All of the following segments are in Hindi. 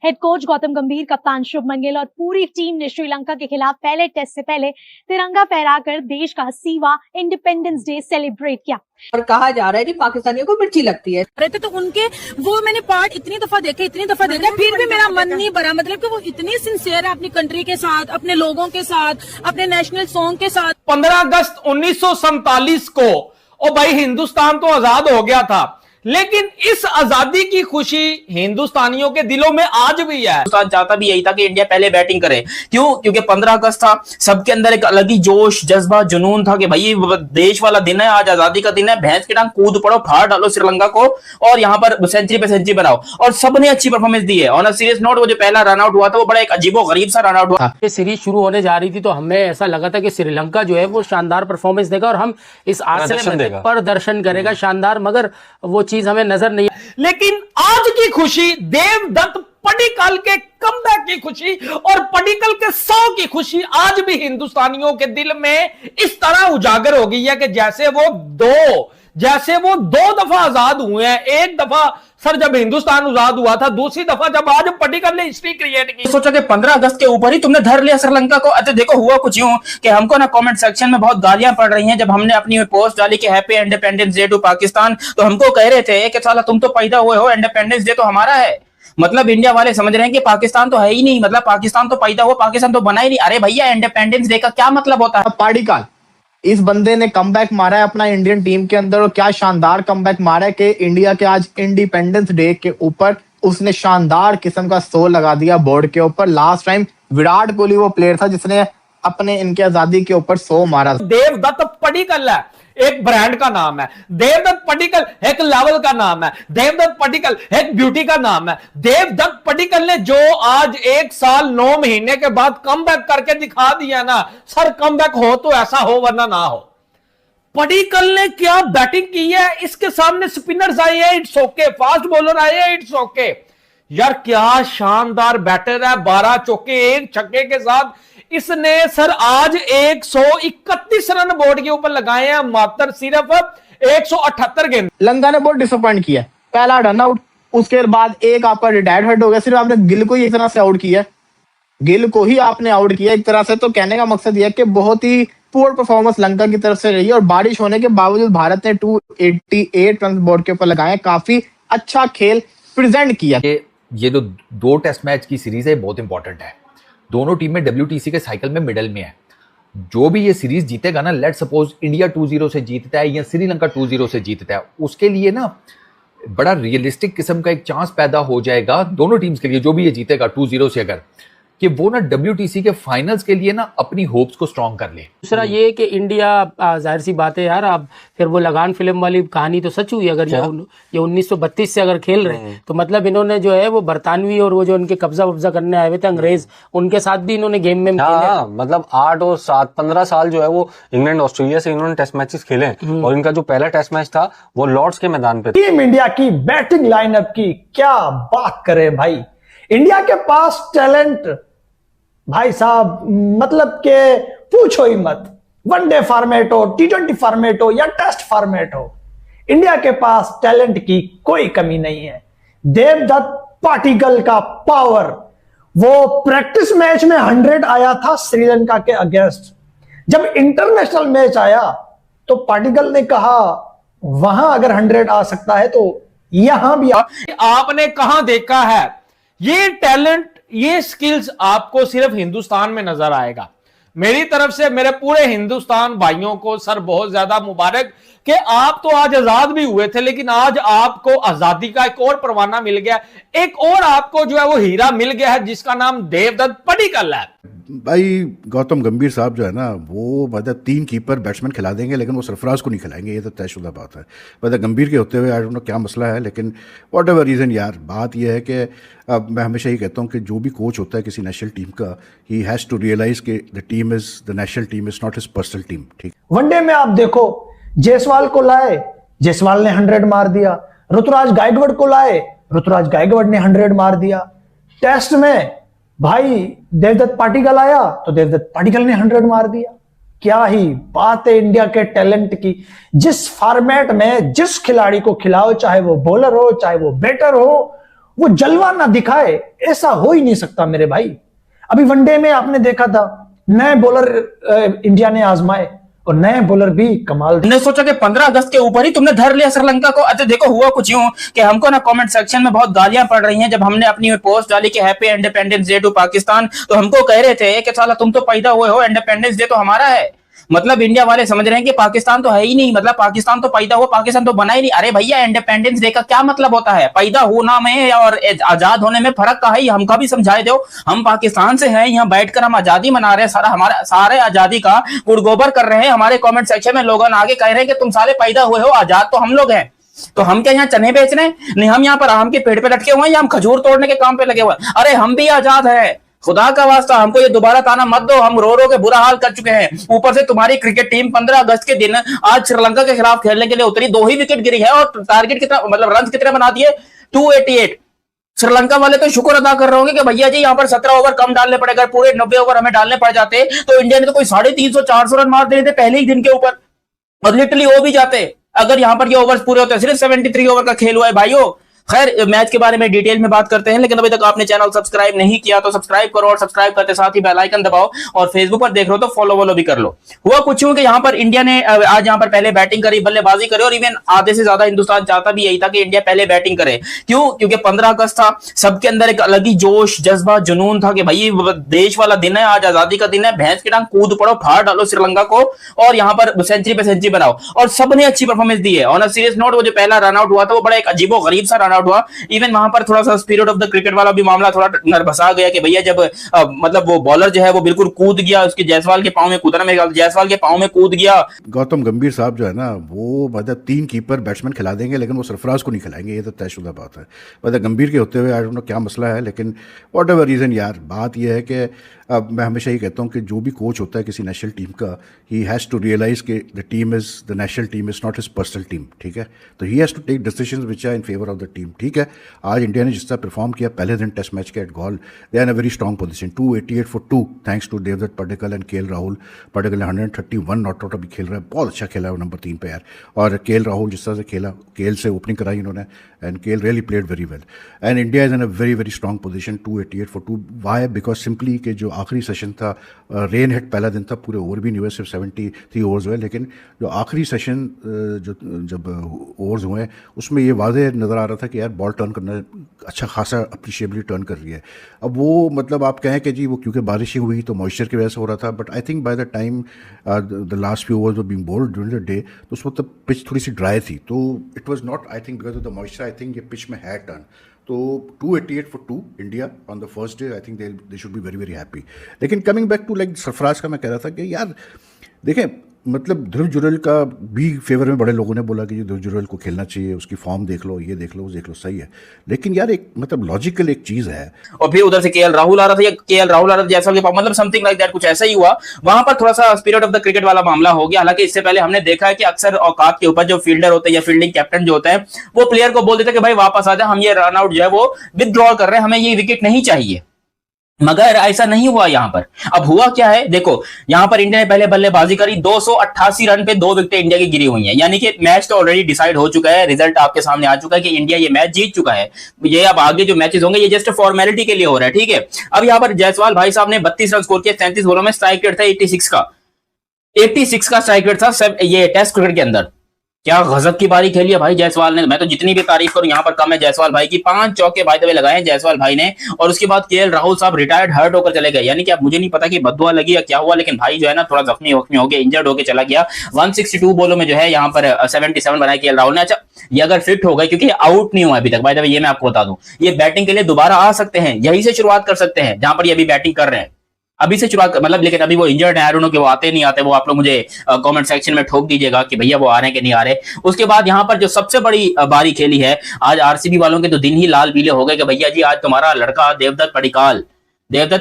हेड कोच गौतम गंभीर, कप्तान शुभमन गिल और पूरी टीम ने श्रीलंका के खिलाफ पहले टेस्ट से पहले तिरंगा फहराकर देश का 80वां इंडिपेंडेंस डे सेलिब्रेट किया। और कहा जा रहा है कि पाकिस्तानियों को मिर्ची लगती है। रहते तो उनके वो मैंने पार्ट इतनी दफा देखे फिर भी मेरा मन नहीं भरा। मतलब कि वो इतनी सिंसियर है अपनी कंट्री के साथ, अपने लोगों के साथ, अपने नेशनल सॉन्ग के साथ। 15 अगस्त 1947 को और भाई हिंदुस्तान तो आजाद हो गया था, लेकिन इस आजादी की खुशी हिंदुस्तानियों के दिलों में आज भी है। हिंदुस्तान चाहता भी यही था कि इंडिया पहले बैटिंग करे। क्यों? क्योंकि 15 अगस्त था, सबके अंदर एक अलग ही जोश, जज्बा, जुनून था कि भाई देश वाला दिन है, आज आजादी का दिन है, भैंस के टांग कूद पड़ो, फाड़ डालो श्रीलंका को और यहाँ पर सेंचुरी पे सेंचुरी बनाओ। और सबने अच्छी परफॉर्मेंस दी है। ऑन अ सीरियस नोट, वो जो पहला रन आउट हुआ था वो बड़ा एक अजीबो गरीब सा रन आउट हुआ। ये सीरीज शुरू होने जा रही थी तो हमें ऐसा लगा था कि श्रीलंका जो है वो शानदार परफॉर्मेंस देगा और हम इस आशय में प्रदर्शन करेगा शानदार, मगर वो चीज हमें नजर नहीं। लेकिन आज की खुशी देवदत्त पडिक्कल के कमबैक की खुशी और पडिक्कल के 100 की खुशी आज भी हिंदुस्तानियों के दिल में इस तरह उजागर हो गई है कि जैसे वो दो दफा आजाद हुए हैं। एक दफा सर जब हिंदुस्तान आजाद हुआ था, दूसरी दफा जब आज पडिक्कल ने हिस्ट्री क्रिएट की। सोचा कि 15 अगस्त के ऊपर ही तुमने धर लिया श्रीलंका को। अच्छा देखो, हुआ कुछ यूं कि हमको ना कमेंट सेक्शन में बहुत गालियां पड़ रही हैं। जब हमने अपनी पोस्ट डाली कि happy independence day to Pakistan, तो हमको कह रहे थे कि साला तुम तो पैदा हुए हो, इंडिपेंडेंस डे तो हमारा है। मतलब इंडिया वाले समझ रहे हैं कि पाकिस्तान तो है ही नहीं, मतलब पाकिस्तान तो पैदा हुआ, पाकिस्तान तो बना ही नहीं। अरे भैया, इंडिपेंडेंस डे का क्या मतलब होता है? पडिक्कल इस बंदे ने कमबैक मारा है अपना इंडियन टीम के अंदर, और क्या शानदार कमबैक मारा है कि इंडिया के आज इंडिपेंडेंस डे के ऊपर उसने शानदार किस्म का 100 लगा दिया बोर्ड के ऊपर। लास्ट टाइम विराट कोहली वो प्लेयर था जिसने अपने इनके आजादी के ऊपर 100 मारा। देवदत्त पडिक्कल है, एक ब्रांड का नाम है। देवदत्त पडिक्कल एक लेवल का नाम है। देवदत्त पडिक्कल एक ब्यूटी का नाम है। देवदत्त पडिक्कल ने जो आज 1 साल 9 महीने के बाद कमबैक करके दिखा दिया ना सर, कमबैक हो तो ऐसा हो वरना ना हो। पडिक्कल ने क्या बैटिंग की है, इसके सामने स्पिनर्स आए हैं, इट्स ओके, फास्ट बॉलर आए हैं, इट्स ओके। यार क्या शानदार बैटर है, 12 चौके 1 छक्के के साथ इसने सर आज 131 रन बोर्ड के ऊपर लगाए हैं, मात्र सिर्फ 178 गेंद। लंका ने बहुत डिसअपॉइंट किया। पहला रन आउट, उसके बाद एक आपका रिटायर्ड हट हो गया। सिर्फ आपने गिल को ही एक तरह से आउट किया, गिल को ही आपने आउट किया एक तरह से। तो कहने का मकसद यह कि बहुत ही पुअर परफॉर्मेंस लंका की तरफ से रही है, और बारिश होने के बावजूद भारत ने 288 रन बोर्ड के ऊपर लगाए। काफी अच्छा खेल प्रेजेंट किया। ये जो 2 टेस्ट मैच की सीरीज है बहुत इंपॉर्टेंट है। दोनों टीम में WTC के साइकिल में मिडल में है। जो भी ये सीरीज जीतेगा ना, लेट सपोज इंडिया 2-0 से जीतता है या श्रीलंका 2-0 से जीतता है, उसके लिए ना बड़ा रियलिस्टिक किस्म का एक चांस पैदा हो जाएगा दोनों टीम्स के लिए, जो भी ये जीतेगा 2-0 से, अगर कि वो ना WTC के फाइनल्स के लिए ना अपनी होप्स को स्ट्रॉन्ग कर ले। दूसरा ये कि इंडिया, जाहिर सी बात है यार, अब फिर वो लगान फिल्म वाली कहानी तो सच हुई। अगर ये 1932 से अगर खेल रहे हैं तो मतलब इन्होंने जो है वो बरतानवी और वो जो उनके कब्जा वब्जा करने आए हुए थे अंग्रेज, उनके साथ भी इन्होंने गेम में मतलब 8 और 7 15 साल जो है वो इंग्लैंड ऑस्ट्रेलिया से इन्होंने टेस्ट मैचेस खेले। और इनका जो पहला टेस्ट मैच था वो लॉर्ड्स के मैदान पे। टीम इंडिया की बैटिंग लाइनअप की क्या बात करें भाई। इंडिया के पास टैलेंट भाई साहब, मतलब के पूछो ही मत। वनडे फॉर्मेट हो, T20 फॉर्मेट हो या टेस्ट फॉर्मेट हो, इंडिया के पास टैलेंट की कोई कमी नहीं है। देवदत्त पडिक्कल का पावर, वो प्रैक्टिस मैच में 100 आया था श्रीलंका के अगेंस्ट। जब इंटरनेशनल मैच आया तो पडिक्कल ने कहा वहां अगर 100 आ सकता है तो यहां भी आपने कहां देखा है ये टैलेंट, ये स्किल्स आपको सिर्फ हिंदुस्तान में नजर आएगा। मेरी तरफ से मेरे पूरे हिंदुस्तान भाइयों को सर बहुत ज्यादा मुबारक कि आप तो आज आजाद भी हुए थे, लेकिन आज आपको आजादी का एक और परवाना मिल गया, एक और आपको जो है वो हीरा मिल गया है जिसका नाम देवदत्त पडिक्कल है। भाई गौतम गंभीर साहब जो है ना, वो मतलब 3 कीपर बैट्समैन खिला देंगे लेकिन वो सरफराज को नहीं खिलाएंगे, ये तो तयशुदा बात है। मतलब गंभीर के होते हुए आई डोंट नो क्या मसला है, लेकिन वॉट एवर रीज़न यार, बात यह है कि अब मैं हमेशा ही कहता हूँ कि जो भी कोच होता है किसी नेशनल टीम का, ही हैज़ टू रियलाइज कि the team is the national team, is not his personal team. ठीक, वनडे में आप देखो जायसवाल को लाए, जायसवाल ने 100 मार दिया। ऋतुराज गायकवाड़ को लाए, ऋतुराज गायकवाड़ ने 100 मार दिया। टेस्ट में भाई देवदत्त पडिक्कल आया तो देवदत्त पडिक्कल ने 100 मार दिया। क्या ही बात है इंडिया के टैलेंट की। जिस फॉर्मेट में जिस खिलाड़ी को खिलाओ, चाहे वो बॉलर हो चाहे वो बैटर हो, वो जलवा ना दिखाए, ऐसा हो ही नहीं सकता मेरे भाई। अभी वनडे में आपने देखा था नए बॉलर इंडिया ने आजमाए और नए बॉलर भी कमाल। हमने सोचा कि 15 अगस्त के ऊपर ही तुमने धर लिया श्रीलंका को। अच्छा देखो हुआ कुछ यूं कि हमको ना कमेंट सेक्शन में बहुत गालियां पड़ रही हैं। जब हमने अपनी पोस्ट डाली कि happy independence day to Pakistan, तो हमको कह रहे थे कि साला तुम तो पैदा हुए हो, इंडिपेंडेंस डे तो हमारा है। मतलब इंडिया वाले समझ रहे हैं कि पाकिस्तान तो है ही नहीं, मतलब पाकिस्तान तो पैदा हुआ, पाकिस्तान तो बना ही नहीं। अरे भैया इंडिपेंडेंस डे का क्या मतलब होता है? पैदा होना में और आजाद होने में फर्क का है, हमका भी समझाए दो। हम पाकिस्तान से हैं, यहाँ बैठकर हम आजादी मना रहे हैं, सारा हमारा सारे आजादी का गुड़गोबर कर रहे हैं। हमारे कमेंट सेक्शन में लोग आगे कह रहे हैं कि तुम साले पैदा हुए हो, आजाद तो हम लोग हैं। तो हम क्या यहाँ चने बेच रहे हैं? नहीं, हम यहाँ पर आम के पेड़ पे लटके हुए हैं या हम खजूर तोड़ने के काम पे लगे हुए हैं? अरे हम भी आजाद है, खुदा का वास्ता हमको ये दोबारा ताना मत दो। हम रो रो के बुरा हाल कर चुके हैं। ऊपर से तुम्हारी क्रिकेट टीम 15 अगस्त के दिन आज श्रीलंका के खिलाफ खेलने के लिए उतरी, 2 ही विकेट गिरी है और टारगेट कितना, मतलब रन कितने बना दिए? 288। श्रीलंका वाले तो शुक्र अदा कर रहे होंगे कि भैया जी यहाँ पर 17 ओवर कम डालने पड़ेगा, पूरे 90 ओवर हमें डालने पड़ जाते तो इंडिया ने तो कोई 350-400 रन मार देने थे पहले ही दिन के ऊपर, और लिटरली वो भी जाते अगर यहाँ पर ये ओवर्स पूरे होते। सिर्फ 73 ओवर का खेल हुआ है भाइयों। खैर मैच के बारे में डिटेल में बात करते हैं, लेकिन अभी तक आपने चैनल सब्सक्राइब नहीं किया तो सब्सक्राइब करो और सब्सक्राइब करते साथ ही बेल आइकन दबाओ, और फेसबुक पर देख रहे हो तो फॉलो भी कर लो। हुआ कुछ यूं कि यहाँ पर इंडिया ने आज यहाँ पर पहले बैटिंग करी, बल्लेबाजी करी, और इवन आधे से ज्यादा हिंदुस्तान चाहता भी यही था कि इंडिया पहले बैटिंग करे। क्यों? क्योंकि 15 अगस्त था, सबके अंदर एक अलग ही जोश जज्बा जुनून था कि भाई देश वाला दिन है, आज आजादी का दिन है, भैंस की टांग कूद पड़ो, फाड़ डालो श्रीलंका को और यहाँ पर सेंचुरी पे सेंचुरी बनाओ। और सबने अच्छी परफॉर्मेंस दी है। ऑन अ सीरियस नोट, वो जो पहला रन आउट हुआ था वो बड़ा एक अजीबो गरीब सा रन आउट हुआ। इवन वहां पर थोड़ा सा स्पिरिट ऑफ द क्रिकेट वाला भी मामला थोड़ा नर्भसा गया कि भैया जब मतलब वो बॉलर जो है वो बिल्कुल कूद गया, उसके जायसवाल के पांव में कूदना, मेरे ख्याल जायसवाल के पांव में कूद गया। गौतम गंभीर साहब जो है ना, वो मतलब 3 कीपर बैट्समैन खिला देंगे लेकिन वो सरफराज को नहीं खिलाएंगे, ये तो तयशुदा बात है। मतलब गंभीर के होते हुए आई डोंट नो क्या मसला है, लेकिन वॉट एवर रीज़न यार, बात यह है कि अब मैं हमेशा ये कहता हूँ कि जो भी कोच होता है किसी नेशनल टीम का, ही हैज़ टू रियलाइज कि the team is the national team is not his personal team, ठीक है? तो he has to take decisions which are in favour of the team, ठीक है? आज इंडिया ने जिस तरह परफॉर्म किया पहले दिन टेस्ट मैच के at Galle, they are in a very strong position, 288 for 2 thanks to Devdutt Padikkal and KL Rahul. Padikkal ने 131 नॉट आउट अभी खेल रहा है, बहुत अच्छा खेला है नंबर 3 पे यार। और केएल राहुल जिस तरह से खेला, केएल से ओपनिंग कराई इन्होंने, and KL really played very well, and India is in a very very strong position 288 for 2। Why? Because simply कि जो आखिरी सेशन था, रेन हेड पहला दिन था, पूरे ओवर भी नहीं हुए, सिर्फ 73 ओवर्स हुए, लेकिन जो आखिरी सेशन जब ओवर्स हुए उसमें ये वाज़ेह नज़र आ रहा था कि यार बॉल टर्न करना अच्छा खासा अप्रिशिएबली टर्न कर रही है। अब वो मतलब आप कहें कि जी वो क्योंकि बारिश ही हुई तो मॉइस्चर की वजह से हो रहा था, but I think by the time the last few overs were being bowled during the day, तो उस वक्त पिच थोड़ी सी ड्राई थी, तो it was not, I think because of the moisture, I think ये पिच में है टर्न। तो 288 for 2 India on the first day, I think they should be very very happy. लेकिन coming back to like Sarfaraz का, मैं कह रहा था कि यार देखें, मतलब ध्रुव जुरैल का भी फेवर में बड़े लोगों ने बोला कि ध्रुव जुरैल को खेलना चाहिए, उसकी फॉर्म देख लो, ये देख लो, वो देख लो, सही है, लेकिन यार एक मतलब लॉजिकल एक चीज है। और फिर उधर से केएल राहुल आ रहा था, या केएल राहुल आ रहा था जैसा कि मतलब समथिंग लाइक दैट, कुछ ऐसा ही हुआ। वहां पर थोड़ा सा स्पिरिट ऑफ द क्रिकेट वाला मामला हो गया। हालांकि इससे पहले हमने देखा है कि अक्सर औकात के ऊपर जो फील्डर होते हैं या फील्डिंग कैप्टन जो होता है, वो प्लेयर को बोल देते हैं कि भाई वापस आ जा, हम ये रन आउट जो है वो विथड्रॉ कर रहे हैं, हमें ये विकेट नहीं चाहिए। मगर ऐसा नहीं हुआ यहां पर। अब हुआ क्या है देखो, यहां पर इंडिया ने पहले बल्लेबाजी करी, 288 रन पे 2 विकेटें इंडिया की गिरी हुई हैं, यानी कि मैच तो ऑलरेडी डिसाइड हो चुका है, रिजल्ट आपके सामने आ चुका है कि इंडिया ये मैच जीत चुका है। ये अब आगे जो मैचेस होंगे ये जस्ट फॉर्मेलिटी के लिए हो रहा है, ठीक है? अब यहां पर जायसवाल भाई साहब ने 32 रन स्कोर किया, 37 बॉलों में, स्ट्राइक रेट था 86 का स्ट्राइक रेट था ये टेस्ट क्रिकेट के अंदर। क्या गजब की बारी खेली है भाई जायसवाल ने। मैं तो जितनी भी तारीफ करूं यहां पर कम है जायसवाल भाई की। 5 चौके भाई दबे लगाए जायसवाल भाई ने, और उसके बाद केएल राहुल साहब रिटायर्ड हर्ट होकर चले गए। यानी कि अब मुझे नहीं पता कि बददुआ लगी या क्या हुआ, लेकिन भाई जो है ना थोड़ा जख्मी हो गया, इंजर्ड होकर चला गया। 162 बॉलों में जो है यहाँ पर 77 बनाए केएल राहुल ने। अच्छा ये अगर फिट हो गए, क्योंकि आउट नहीं हुआ अभी तक भाई दबे, ये मैं आपको बता दूं, ये बैटिंग के लिए दोबारा आ सकते हैं, यहीं से शुरुआत कर सकते हैं जहां पर ये अभी बैटिंग कर रहे हैं, अभी से शुरुआत मतलब। लेकिन अभी वो इंजर्ड है, आई डोंट नो कि वो आते नहीं आते, वो आप लोग मुझे कमेंट सेक्शन में ठोक दीजिएगा कि भैया वो आ रहे हैं कि नहीं आ रहे। उसके बाद यहाँ पर जो सबसे बड़ी बारी खेली है आज, आरसीबी वालों के तो दिन ही लाल पीले हो गए कि भैया जी आज तुम्हारा लड़का देवदत्त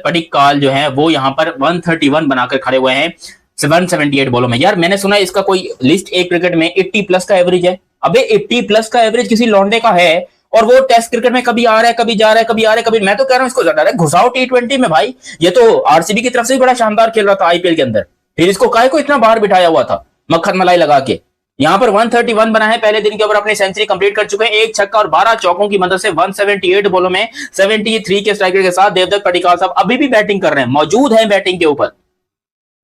पडिक्कल जो है वो यहाँ पर 131 बनाकर खड़े हुए हैं 178 बॉलों में। यार मैंने सुना इसका कोई लिस्ट एक क्रिकेट में 80 प्लस का एवरेज है। अबे 80 प्लस का एवरेज किसी लौंडे का है, और वो टेस्ट क्रिकेट में कभी आ रहा है, कभी जा रहा है, कभी आ रहा है, कभी। मैं तो कह रहा हूं इसको डायरेक्ट घुसाओ T20 में भाई। ये तो आरसीबी की तरफ से भी बड़ा शानदार खेल रहा था आईपीएल के अंदर। फिर इसको काहे को इतना बाहर बिठाया हुआ था मक्खन मलाई लगा के। यहाँ पर 131 बना है, पहले दिन के ऊपर अपनी सेंचुरी कंप्लीट कर चुके हैं, एक छक्का और 12 चौकों की मदद से 178 बॉलों में 73 के स्ट्राइक रेट के साथ देवदत्त पडिक्कल साहब अभी भी बैटिंग कर रहे हैं, मौजूद है बैटिंग के ऊपर।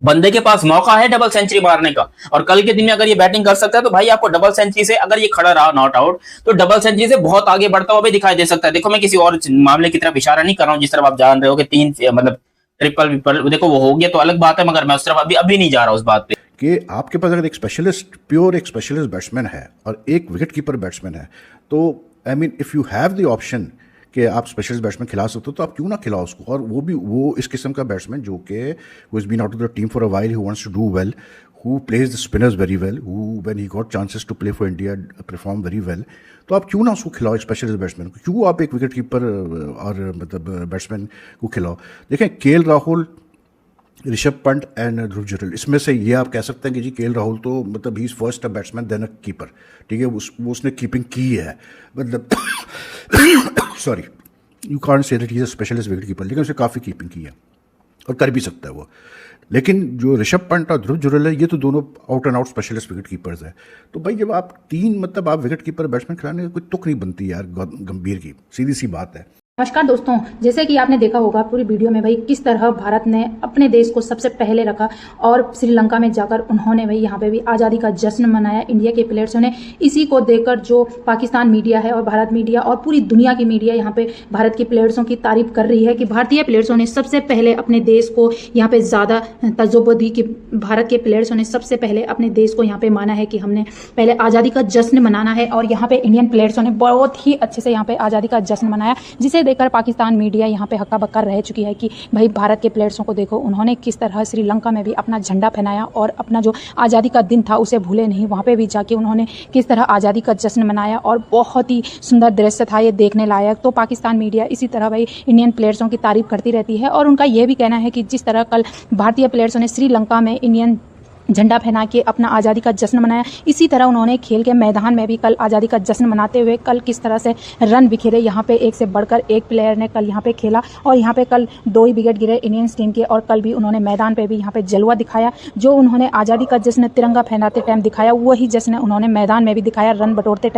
बंदे के पास मौका है डबल सेंचुरी मारने का, और कल के दिन में अगर ये बैटिंग कर सकता है तो भाई आपको डबल सेंचुरी से, अगर ये खड़ा रहा नॉट आउट, तो डबल सेंचुरी से बहुत आगे बढ़ता हुआ भी दिखाई दे सकता है। देखो मैं किसी और मामले की तरफ इशारा नहीं कर रहा हूं, जिस तरफ आप जान रहे हो कि 3 मतलब ट्रिपल देखो वो हो गया तो अलग बात है, मगर मैं उस तरफ अभी नहीं जा रहा उस बात पे कि आपके पास अगर एक स्पेशलिस्ट, प्योर एक स्पेशलिस्ट बैट्समैन है और एक विकेट कीपर बैट्समैन है, तो I mean if you have the option कि आप स्पेशलिस्ट बैट्समैन खिला सकते हो तो आप क्यों ना खिलाओ उसको। और वो इस किस्म का बैट्समैन जो कि who has been out of the team for a while, who wants to do well, who plays the spinners very well, who when he got chances to play for India perform very well, तो आप क्यों ना उसको खिलाओ स्पेशलिस्ट बैट्समैन को, क्यों आप एक विकेट कीपर और मतलब बैट्समैन को खिलाओ। देखें केएल राहुल, ऋषभ पंत एंड ध्रुव जुरैल, इसमें से ये आप कह सकते हैं कि जी केएल राहुल तो मतलब he is first a batsman then a keeper, ठीक है, उसने कीपिंग की है, मतलब sorry you can't say that he is a specialist wicket keeper, लेकिन उसने काफ़ी कीपिंग की है और कर भी सकता है वो। लेकिन जो ऋषभ पंत और ध्रुव जुरैल है, ये तो दोनों out and out specialist wicket keepers है। तो भाई जब आप 3 मतलब आप विकेट कीपर बैट्समैन खिलाने का कोई तुक नहीं बनती यार गंभीर की, सीधी सी बात है। नमस्कार दोस्तों, जैसे कि आपने देखा होगा पूरी वीडियो में भाई किस तरह भारत ने अपने देश को सबसे पहले रखा और श्रीलंका में जाकर उन्होंने भाई यहाँ पे भी आज़ादी का जश्न मनाया इंडिया के प्लेयर्सों ने। इसी को देखकर जो पाकिस्तान मीडिया है और भारत मीडिया और पूरी दुनिया की मीडिया यहाँ पे भारत के प्लेयर्सों की तारीफ कर रही है कि भारतीय प्लेयर्सों ने सबसे पहले अपने देश को यहाँ पे ज़्यादा तजुर्बा दी, कि भारत के प्लेयर्सों ने सबसे पहले अपने देश को यहाँ पे माना है कि हमने पहले आज़ादी का जश्न मनाना है। और यहाँ पे इंडियन प्लेयर्सों ने बहुत ही अच्छे से यहाँ पे आज़ादी का जश्न मनाया, जिसे देखकर पाकिस्तान मीडिया यहाँ पे हक्का बक्का रह चुकी है कि भाई भारत के प्लेयर्सों को देखो, उन्होंने किस तरह श्रीलंका में भी अपना झंडा फहराया और अपना जो आज़ादी का दिन था उसे भूले नहीं, वहाँ पे भी जाके उन्होंने किस तरह आज़ादी का जश्न मनाया और बहुत ही सुंदर दृश्य था ये देखने लायक। तो पाकिस्तान मीडिया इसी तरह भाई इंडियन प्लेयर्सों की तारीफ करती रहती है और उनका ये भी कहना है कि जिस तरह कल भारतीय प्लेयर्सों ने श्रीलंका में इंडियन झंडा फहरा के अपना आज़ादी का जश्न मनाया, इसी तरह उन्होंने खेल के मैदान में भी कल आज़ादी का जश्न मनाते हुए कल किस तरह से रन बिखेरे, यहाँ पे एक से बढ़कर एक प्लेयर ने कल यहाँ पे खेला और यहाँ पे कल 2 ही विकेट गिरे इंडियंस टीम के। और कल भी उन्होंने मैदान पे भी यहाँ पे जलवा दिखाया, जो उन्होंने आज़ादी का जश्न तिरंगा फहराते टाइम दिखाया वही जश्न उन्होंने मैदान में भी दिखाया रन बटोरते टाइम।